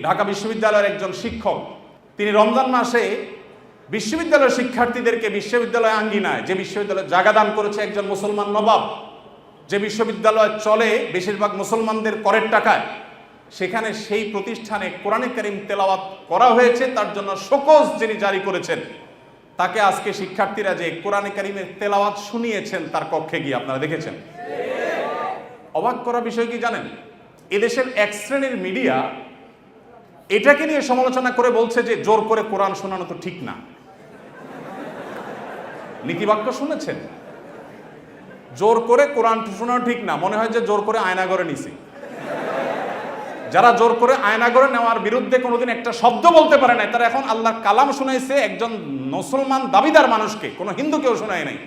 ঢাকা বিশ্ববিদ্যালয়ের একজন শিক্ষক, তিনি রমজান মাসে বিশ্ববিদ্যালয়ের শিক্ষার্থীদেরকে বিশ্ববিদ্যালয় আঙ্গিনায়, যে বিশ্ববিদ্যালয় জায়গা দান করেছে একজন মুসলমান নবাব, যে বিশ্ববিদ্যালয় চলে বেশিরভাগ মুসলমানদের করের টাকায়, সেখানে সেই প্রতিষ্ঠানে কোরআনে কারীম তেলাওয়াত করা হয়েছে, তার জন্য শোকজ যিনি জারি করেছেন, তাকে আজকে শিক্ষার্থীরা যে কোরআনে কারীমের তেলাওয়াত শুনিয়েছেন তার কক্ষে গিয়ে, আপনারা দেখেছেন। অবাক করা বিষয় কি জানেন, এদেশের এক শ্রেণীর মিডিয়া এটাকে নিয়ে সমালোচনা করে বলছে যে জোর করে কোরআন শোনানো তো ঠিক না। নীতিবাক্য শুনেছেন? জোর করে কোরআন শোনানো ঠিক না, মনে হয় যে জোর করে আয়নাঘরে নিছি। যারা জোর করে আয়নাঘরে নেওয়ার বিরুদ্ধে কোনোদিন একটা শব্দ বলতে পারে নাই, তারা এখন আল্লাহর কালাম শুনাইছে একজন মুসলমান দাবিদার মানুষকে, কোনো হিন্দুকেও শোনায় নাই,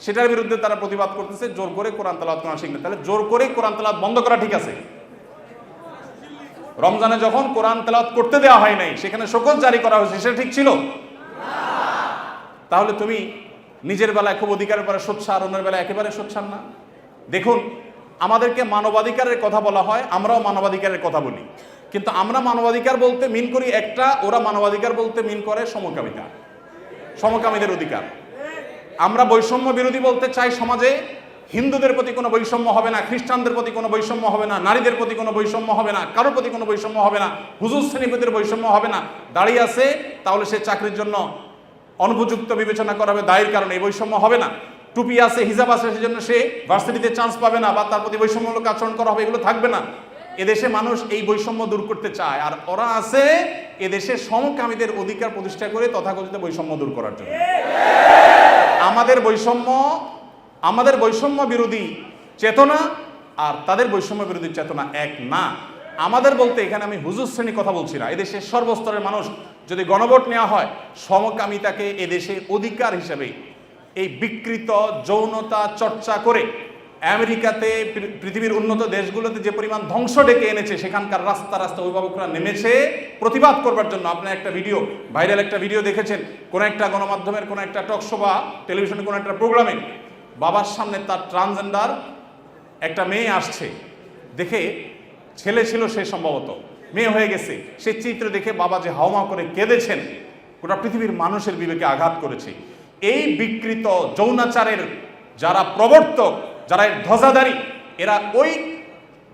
সেটার বিরুদ্ধে তারা প্রতিবাদ করতেছে জোর করে কোরআন তেলাওয়াত করা ঠিক না। তাহলে জোর করে কোরআন তেলাওয়াত বন্ধ করা ঠিক আছে? রমজানে যখন কোরআন তেলাওয়াত করতে দেওয়া হয় নাই, সেখানে শোকজ জারি করা হয়েছে, সেটা ঠিক ছিল? তাহলে তুমি নিজের বেলায় খুব অধিকারের পরে সোচ্চার, অন্যের বেলায় একেবারে সোচ্চার না। দেখুন, আমাদেরকে মানবাধিকারের কথা বলা হয়, আমরাও মানবাধিকারের কথা বলি, কিন্তু আমরা মানবাধিকার বলতে মিন করি একটা, ওরা মানবাধিকার বলতে মিন করে সমকামিতা, সমকামীদের অধিকার। আমরা বৈষম্য বিরোধী বলতে চাই সমাজে হিন্দুদের প্রতি কোনো বৈষম্য হবে না, খ্রিস্টানদের প্রতি কোনো বৈষম্য হবে না, নারীদের প্রতি কোনো বৈষম্য হবে না, কারোর প্রতি কোনো বৈষম্য হবে না, হুজুর শ্রেণীপতির বৈষম্য হবে না। দাঁড়িয়ে আছে তাহলে সে চাকরির জন্য অনুপযুক্ত বিবেচনা করা হবে দায়ের কারণে, এই বৈষম্য হবে না। টুপি আছে, হিজাব আছে, সেজন্য সে ভার্সিটিতে চান্স পাবে না বা তার প্রতি বৈষম্যমূলক আচরণ করা হবে, এগুলো থাকবে না। এদেশে মানুষ এই বৈষম্য দূর করতে চায়, আর ওরা আছে এদেশে সমকামীদের অধিকার প্রতিষ্ঠা করে তথাকথিত বৈষম্য দূর করার জন্য। আমাদের বৈষম্য বিরোধী চেতনা আর তাদের বৈষম্য বিরোধী চেতনা এক না। আমাদের বলতে এখানে আমি হুজুর শ্রেণীর কথা বলছি না, এদেশের সর্বস্তরের মানুষ যদি গণভোট নেওয়া হয়, সমকামিতাকে এদেশের অধিকার হিসেবে এই বিকৃত যৌনতা চর্চা করে আমেরিকাতে, পৃথিবীর উন্নত দেশগুলোতে যে পরিমাণ ধ্বংস ডেকে এনেছে, সেখানকার রাস্তা রাস্তা অভিভাবকরা নেমেছে প্রতিবাদ করবার জন্য। আপনার একটা ভিডিও, ভাইরাল একটা ভিডিও দেখেছেন, কোন একটা গণমাধ্যমের কোন একটা টকশো বা টেলিভিশনে কোন একটা প্রোগ্রামে বাবার সামনে তার ট্রান্সজেন্ডার একটা মেয়ে আসছে, দেখে ছেলে ছিল সে, সম্ভবত মেয়ে হয়ে গেছে, সে চিত্র দেখে বাবা যে হাওমা করে কেঁদেছেন, গোটা পৃথিবীর মানুষের বিবেকে আঘাত করেছে। এই বিকৃত যৌনাচারের যারা প্রবর্তক, যারা এর ধ্বজাধারী, এরা ওই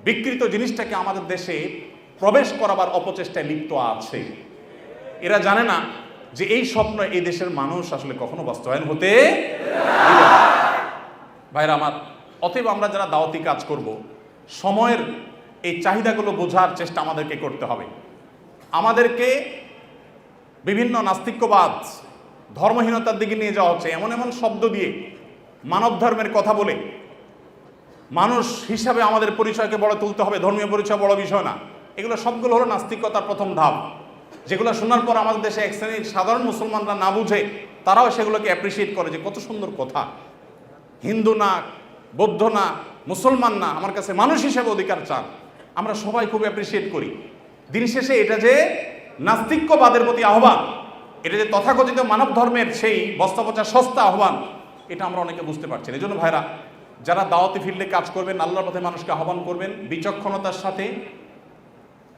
বিকৃত জিনিসটাকে আমাদের দেশে প্রবেশ করাবার অপচেষ্টায় লিপ্ত আছে। এরা জানে না যে এই স্বপ্ন এই দেশের মানুষ আসলে কখনো বাস্তবায়ন হতে দিবে না। ভাইরা আমার, অতএব আমরা যারা দাওয়াতি কাজ করব, সময়ের এই চাহিদাগুলো বোঝার চেষ্টা আমাদেরকে করতে হবে। আমাদেরকে বিভিন্ন নাস্তিক্যবাদ, ধর্মহীনতার দিকে নিয়ে যাওয়া হচ্ছে, এমন এমন শব্দ দিয়ে মানব ধর্মের কথা বলে মানুষ হিসাবে আমাদের পরিচয়কে বড় তুলতে হবে, ধর্মীয় পরিচয় বড় বিষয় না। এগুলো সবগুলো হলো নাস্তিকতার প্রথম ধাপ, যেগুলো শোনার পর আমাদের দেশে এক শ্রেণীর সাধারণ মুসলমানরা না বুঝে তারাও সেগুলোকে অ্যাপ্রিসিয়েট করে যে কত সুন্দর কথা, হিন্দু না, বৌদ্ধ না, মুসলমান না, আমার কাছে মানুষ হিসেবে অধিকার চান। আমরা সবাই খুব অ্যাপ্রিসিয়েট করি। দিন শেষে এটা যে নাস্তিক্যবাদের প্রতি আহ্বান, এটা যে তথাকথিত মানব ধর্মের সেই বস্তাপচা সস্তা আহ্বান, এটা আমরা অনেকে বুঝতে পারছি না। এই জন্য ভাইরা, যারা দাওয়াতি ফিল্ডে কাজ করবেন, আল্লাহর পথে মানুষকে আহ্বান করবেন, বিচক্ষণতার সাথে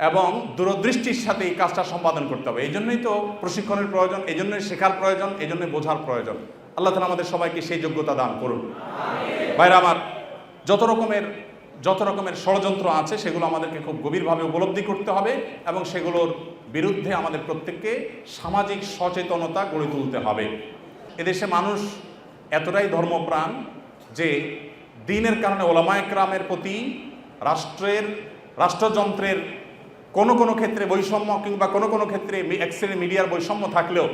এবং দূরদৃষ্টির সাথে এই কাজটা সম্পাদন করতে হবে। এই জন্যই তো প্রশিক্ষণের প্রয়োজন, এই জন্যই শেখার প্রয়োজন, এই জন্যই বোঝার প্রয়োজন। আল্লাহ তাআলা আমাদের সবাইকে সেই যোগ্যতা দান করুন। ভাইরা আমার, যত রকমের ষড়যন্ত্র আছে সেগুলো আমাদেরকে খুব গভীরভাবে উপলব্ধি করতে হবে এবং সেগুলোর বিরুদ্ধে আমাদের প্রত্যেককে সামাজিক সচেতনতা গড়ে তুলতে হবে। এদেশে মানুষ এতটাই ধর্মপ্রাণ যে দ্বীনের কারণে ওলামায়ে কেরামের প্রতি রাষ্ট্রযন্ত্রের কোনো ক্ষেত্রে বৈষম্য কিংবা কোনো ক্ষেত্রে এক শ্রেণীর মিডিয়ার বৈষম্য থাকলেও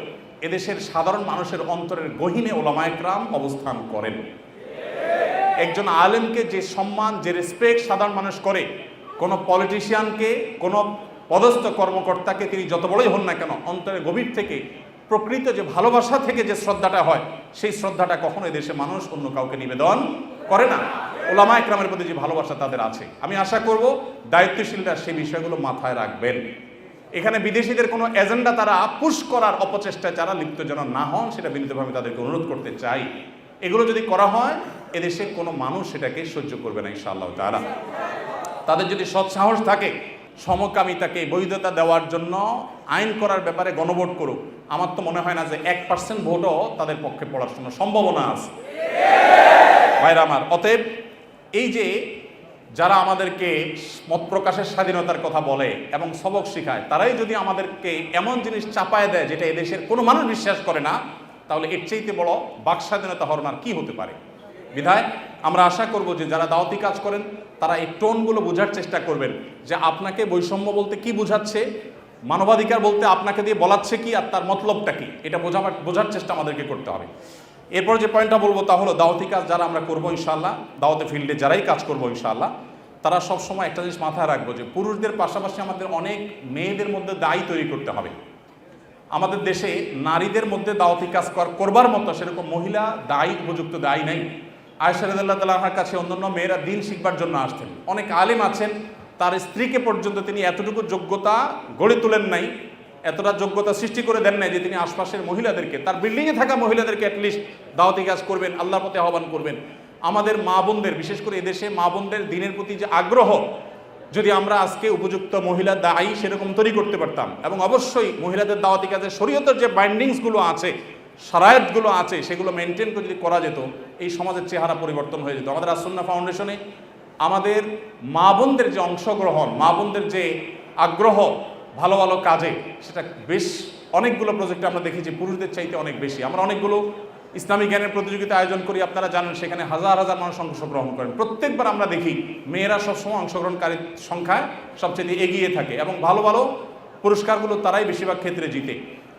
এদেশের সাধারণ মানুষের অন্তরের গহীনে ওলামায়ে কেরাম অবস্থান করেন। একজন আলেমকে যে সম্মান, যে রেসপেক্ট সাধারণ মানুষ করে, কোনো পলিটিশিয়ানকে, কোনো পদস্থ কর্মকর্তাকে তিনি যত বড়ই হন না কেন, অন্তরের গভীর থেকে প্রকৃত যে ভালোবাসা থেকে যে শ্রদ্ধাটা হয়, সেই শ্রদ্ধাটা কখনো এদেশে মানুষ অন্য কাউকে নিবেদন করে না। ওলামায়ে কেরামের প্রতি যে ভালোবাসা তাদের আছে, আমি আশা করব দায়িত্বশীলরা সেই বিষয়গুলো মাথায় রাখবেন। এখানে বিদেশিদের কোনো এজেন্ডা তারা পুশ করার অপচেষ্টায় যারা লিপ্ত যেন না হন, সেটা বিনীতভাবে তাদেরকে অনুরোধ করতে চাই। এগুলো যদি করা হয়, এদেশের কোনো মানুষ সেটাকে সহ্য করবে না ইনশাআল্লাহ তাআলা। তাদের যদি সৎ সাহস থাকে, সমকামিতাকে বৈধতা দেওয়ার জন্য আইন করার ব্যাপারে গণভোট করুক, আমার তো মনে হয় না যে 1% ভোটও তাদের পক্ষে পড়ার জন্য সম্ভাবনা আছে। ভাইরা আমার, অতএব এই যে যারা আমাদেরকে মত প্রকাশের স্বাধীনতার কথা বলে এবং সবক শিখায়, তারাই যদি আমাদেরকে এমন জিনিস চাপায় দেয় যেটা এদেশের কোনো মানুষ বিশ্বাস করে না, তাহলে এর চাইতে বড় বাক স্বাধীনতা হরনার কি হতে পারে। বিধায় আমরা আশা করব যে যারা দাওয়াতি কাজ করেন তারা এই টোনগুলো বোঝার চেষ্টা করবেন যে আপনাকে বৈষম্য বলতে কি বোঝাচ্ছে, মানবাধিকার বলতে আপনাকে দিয়ে বলাচ্ছে কি, আর তার মতলবটা কি, এটা বোঝার চেষ্টা আমাদেরকে করতে হবে। এরপর যে পয়েন্টটা বলবো তা হলো দাওয়াতি কাজ যারা আমরা করবো ইনশাআল্লাহ, দাওয়াতে ফিল্ডে যারাই কাজ করবো ইনশাআল্লাহ, তারা সবসময় একটা জিনিস মাথায় রাখবো যে পুরুষদের পাশাপাশি আমাদের অনেক মেয়েদের মধ্যে দায়ী তৈরি করতে হবে। আমাদের দেশে নারীদের মধ্যে দাওয়াতি কাজ করবার মতো সেরকম মহিলা দায়ী, উপযুক্ত দায়ী নাই। আয়েশা রাদিয়াল্লাহু তাআলা আনহার কাছে অন্যান্য মেয়েরা দিন শিখবার জন্য আসতেন। অনেক আলেম আছেন, তার স্ত্রীকে পর্যন্ত তিনি এতটুকু যোগ্যতা গড়ে তোলেন নাই, এতটা যোগ্যতা সৃষ্টি করে দেন নাই যে তিনি আশপাশের মহিলাদেরকে, তার বিল্ডিংয়ে থাকা মহিলাদেরকে অ্যাটলিস্ট দাওয়াতি কাজ করবেন, আল্লাহর পথে আহ্বান করবেন। আমাদের মা বোনদের, বিশেষ করে এদেশে মা বোনদের দিনের প্রতি যে আগ্রহ, যদি আমরা আজকে উপযুক্ত মহিলা দায়ী সেরকম তৈরি করতে পারতাম, এবং অবশ্যই মহিলাদের দাওয়াতি কাজে শরীয়তের যে বাইন্ডিংসগুলো আছে, শারায়াতগুলো আছে, সেগুলো মেনটেন করে যদি করা যেত, এই সমাজের চেহারা পরিবর্তন হয়ে যেত। আমাদের আসুন্নাহ ফাউন্ডেশনে আমাদের মা বোনদের যে অংশগ্রহণ, মা বোনদের যে আগ্রহ ভালো ভালো কাজে, সেটা বেশ অনেকগুলো প্রজেক্টে আমরা দেখি যে পুরুষদের চাইতে অনেক বেশি। আমরা অনেকগুলো ইসলামী জ্ঞানের প্রতিযোগিতা আয়োজন করি, আপনারা জানেন, সেখানে হাজার হাজার মানুষ অংশগ্রহণ করেন। প্রত্যেকবার আমরা দেখি মেয়েরা সবসময় অংশগ্রহণকারীর সংখ্যায় সবচেয়ে এগিয়ে থাকে, এবং ভালো ভালো পুরস্কারগুলো তারাই বেশিরভাগ ক্ষেত্রে জিতে।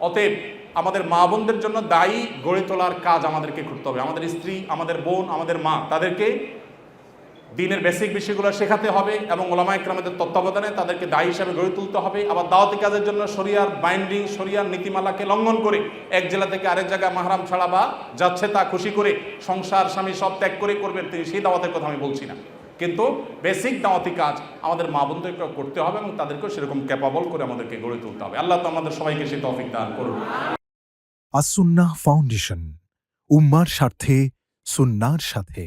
অতএব আমাদের মা বোনদের জন্য দায়ী গড়ে তোলার কাজ আমাদেরকে করতে হবে। আমাদের স্ত্রী, আমাদের বোন, আমাদের মা, তাদেরকে দিনের বেসিক বিষয়গুলো শেখাতে হবে, এবং ওলামা ইকরামদের তত্ত্বাবধানে তাদেরকে দায়ী হিসাবে গড়ে তুলতে হবে। আবার দাওয়াতি কাজের জন্য শরিয়ার বাইন্ডিং, শরিয়ার নীতিমালাকে লঙ্ঘন করে এক জেলা থেকে আরেক জায়গায় মাহরাম ছাড়া বা যাচ্ছে তা খুশি করে সংসার স্বামী সব ত্যাগ করে করবেন তিনি, সেই দাওয়াতের কথা আমি বলছি না, কিন্তু বেসিক দাওয়াতি কাজ আমাদের মা বোনদেরকে করতে হবে, এবং তাদেরকেও সেরকম ক্যাপাবল করে আমাদেরকে গড়ে তুলতে হবে। আল্লাহ তো আমাদের সবাইকে সেই তৌফিক দান করুন। আসুন্নাহ ফাউন্ডেশন, উম্মার স্বার্থে সুন্নাহর সাথে।